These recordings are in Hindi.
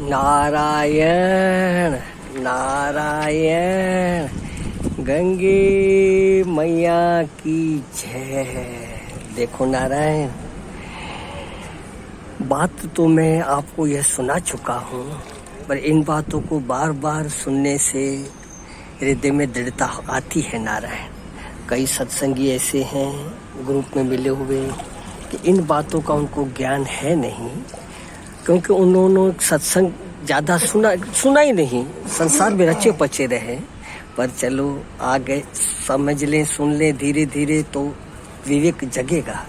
नारायण नारायण गंगे मैया की जय। देखो नारायण, बात तो मैं आपको यह सुना चुका हूँ, पर इन बातों को बार बार सुनने से हृदय में दृढ़ता आती है। नारायण, कई सत्संगी ऐसे हैं ग्रुप में मिले हुए कि इन बातों का उनको ज्ञान है नहीं, क्योंकि उन्होंने सत्संग ज़्यादा सुना ही नहीं, संसार में रचे पचे रहे। पर चलो आगे समझ लें, सुन लें धीरे धीरे तो विवेक जगेगा।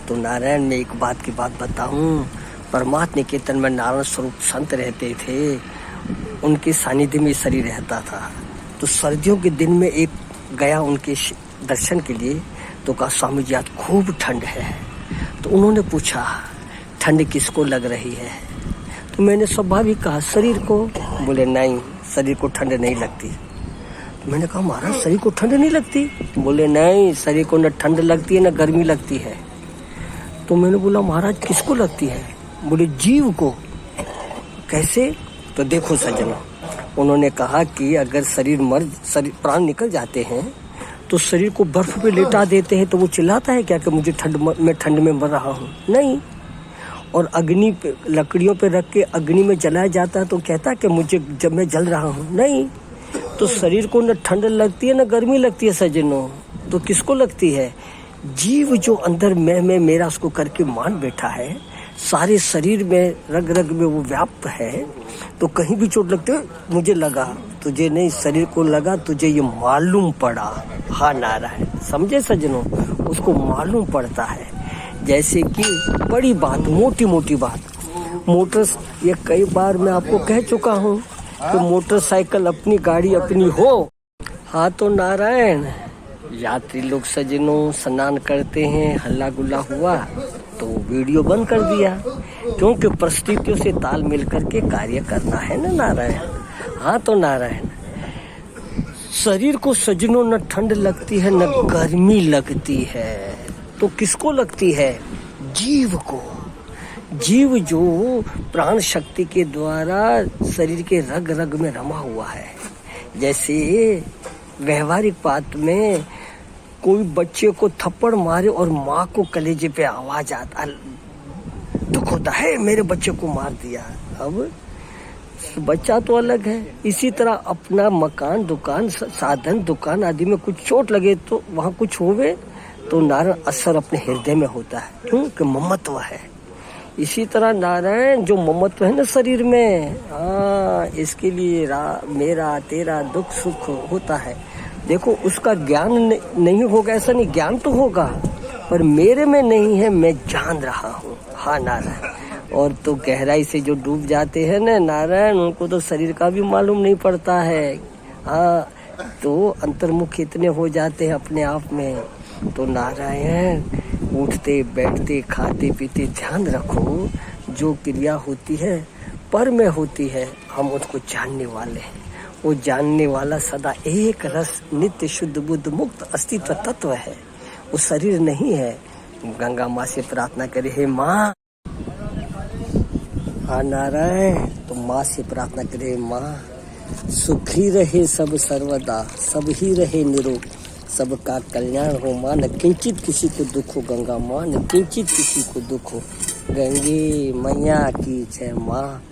तो नारायण में एक बात की बात बताऊं, परमात्मा निकेतन में नारायण स्वरूप संत रहते थे, उनके सानिध्य में शरीर रहता था। तो सर्दियों के दिन में एक गया उनके दर्शन के लिए, तो कहा स्वामी जी आज खूब ठंड है। तो उन्होंने पूछा ठंड किसको लग रही है? तो मैंने स्वाभाविक कहा शरीर को। बोले नहीं, शरीर को ठंड नहीं लगती। तो मैंने कहा महाराज शरीर को ठंड नहीं लगती? बोले नहीं, शरीर को न ठंड लगती है न गर्मी लगती है। तो मैंने बोला महाराज किसको लगती है? बोले जीव को। कैसे? तो देखो सज्जनों, उन्होंने कहा कि अगर शरीर प्राण निकल जाते हैं तो शरीर को बर्फ पे लेटा देते हैं, तो वो चिल्लाता है क्या कि मुझे ठंड में मर रहा हूँ? नहीं। और अग्नि पे, लकड़ियों पे रख के अग्नि में जलाया जाता है तो कहता है कि मुझे जब मैं जल रहा हूँ? नहीं। तो शरीर को न ठंड लगती है न गर्मी लगती है सज्जनों, तो किसको लगती है? जीव जो अंदर मैं मेरा उसको करके मान बैठा है, सारे शरीर में रग रग में वो व्याप्त है। तो कहीं भी चोट लगती है मुझे लगा, तुझे नहीं, शरीर को लगा, तुझे ये मालूम पड़ा। हाँ नारायण, समझे सज्जनों, उसको मालूम पड़ता है। जैसे कि बड़ी बात, मोटी मोटी बात, ये कई बार मैं आपको कह चुका हूँ कि मोटरसाइकिल अपनी गाड़ी अपनी हो। हाँ तो नारायण, यात्री लोग सज्जनों स्नान करते हैं, हल्ला गुल्ला हुआ तो वीडियो बंद कर दिया, क्योंकि परिस्थितियों से ताल मिल करके कार्य करना है ना नारायण। हाँ तो नारायण, शरीर को सज्जनों न ठंड लगती है न गर्मी लगती है, तो किसको लगती है? जीव को। जीव जो प्राण शक्ति के द्वारा शरीर के रग रग में रमा हुआ है। जैसे व्यवहारिक बात में कोई बच्चे को थप्पड़ मारे और माँ को कलेजे पे आवाज आता, दुख होता है मेरे बच्चे को मार दिया। अब बच्चा तो अलग है, इसी तरह अपना मकान, दुकान, साधन, दुकान आदि में कुछ चोट लगे तो वहाँ कुछ होवे तो नारायण असर अपने हृदय में होता है, क्योंकि ममत्व है। इसी तरह नारायण जो ममत्व है ना शरीर में, इसके लिए मेरा तेरा दुख सुख होता है। देखो उसका ज्ञान नहीं होगा ऐसा नहीं, ज्ञान तो होगा, पर मेरे में नहीं है, मैं जान रहा हूँ। हाँ नारायण, और तो गहराई से जो डूब जाते हैं ना नारायण, उनको तो शरीर का भी मालूम नहीं पड़ता है। हाँ, तो अंतर्मुख इतने हो जाते हैं अपने आप में। तो नारायण, उठते बैठते खाते पीते ध्यान रखो, जो क्रिया होती है पर में होती है, हम उसको जानने वाले हैं। वो जानने वाला सदा एक रस नित्य शुद्ध बुद्ध मुक्त अस्तित्व तत्व है, वो शरीर नहीं है। गंगा माँ से प्रार्थना करे, हे माँ। हाँ नारायण, तो माँ से प्रार्थना करे, माँ सुखी रहे सब सर्वदा, सब ही रहे निरोग, सबका कल्याण हो माँ, न किंचित किसी को दुख हो। गंगा माँ, न किंचित किसी को दुख हो। गंगे मैया की जय माँ।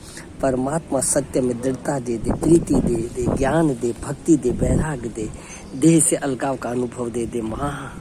परमात्मा सत्य में दृढ़ता दे दे, प्रीति दे, ज्ञान दे, भक्ति दे, वैराग दे, देह से अलगाव का अनुभव दे दे माँ।